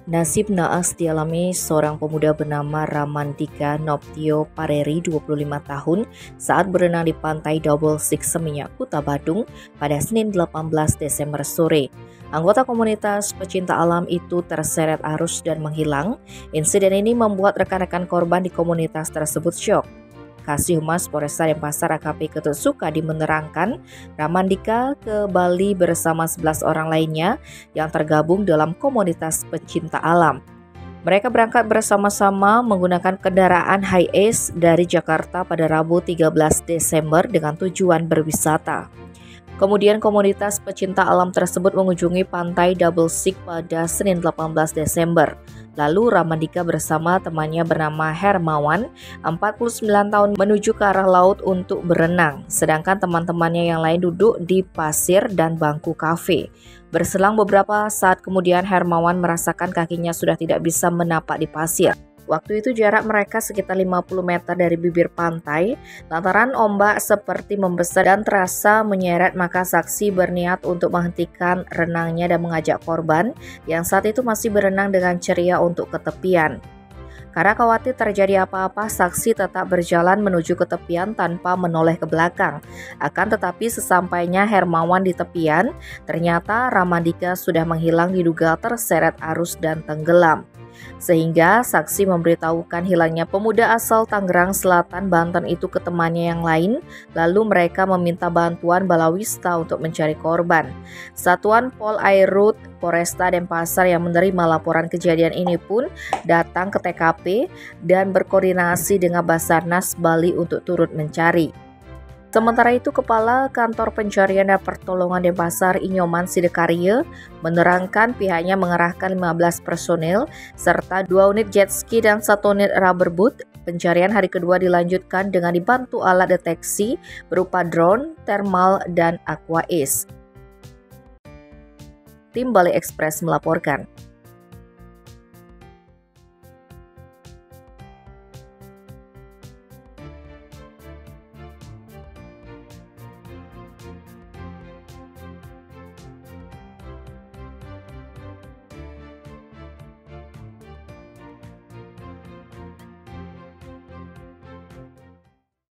Nasib naas dialami seorang pemuda bernama Ramandika Noptyo Pareri, 25 tahun, saat berenang di pantai Double Six Seminyak, Kuta Badung pada Senin 18 Desember sore. Anggota komunitas pecinta alam itu terseret arus dan menghilang. Insiden ini membuat rekan-rekan korban di komunitas tersebut syok. Kasih Humas Polresta Denpasar AKP Ketut Sukadi menerangkan Ramandika ke Bali bersama 11 orang lainnya yang tergabung dalam komunitas pecinta alam. Mereka berangkat bersama-sama menggunakan kendaraan Hiace dari Jakarta pada Rabu 13 Desember dengan tujuan berwisata. Kemudian komunitas pecinta alam tersebut mengunjungi pantai Double Six pada Senin 18 Desember. Lalu Ramandika bersama temannya bernama Hermawan, 49 tahun, menuju ke arah laut untuk berenang. Sedangkan teman-temannya yang lain duduk di pasir dan bangku kafe. Berselang beberapa saat kemudian Hermawan merasakan kakinya sudah tidak bisa menapak di pasir. Waktu itu jarak mereka sekitar 50 meter dari bibir pantai, lantaran ombak seperti membesar dan terasa menyeret, maka saksi berniat untuk menghentikan renangnya dan mengajak korban yang saat itu masih berenang dengan ceria untuk ke tepian. Karena khawatir terjadi apa-apa, saksi tetap berjalan menuju ke tepian tanpa menoleh ke belakang. Akan tetapi sesampainya Hermawan di tepian, ternyata Ramandika sudah menghilang, diduga terseret arus dan tenggelam. Sehingga saksi memberitahukan hilangnya pemuda asal Tangerang Selatan, Banten itu ke temannya yang lain, lalu mereka meminta bantuan Balawista untuk mencari korban. Satuan Pol Airut Polresta Denpasar yang menerima laporan kejadian ini pun datang ke TKP dan berkoordinasi dengan Basarnas Bali untuk turut mencari. Sementara itu, Kepala Kantor Pencarian dan Pertolongan Denpasar Inyoman Sidekarya menerangkan pihaknya mengerahkan 15 personel serta 2 unit jet ski dan 1 unit rubber boat. Pencarian hari kedua dilanjutkan dengan dibantu alat deteksi berupa drone, thermal, dan aqua ace. Tim Bali Express melaporkan.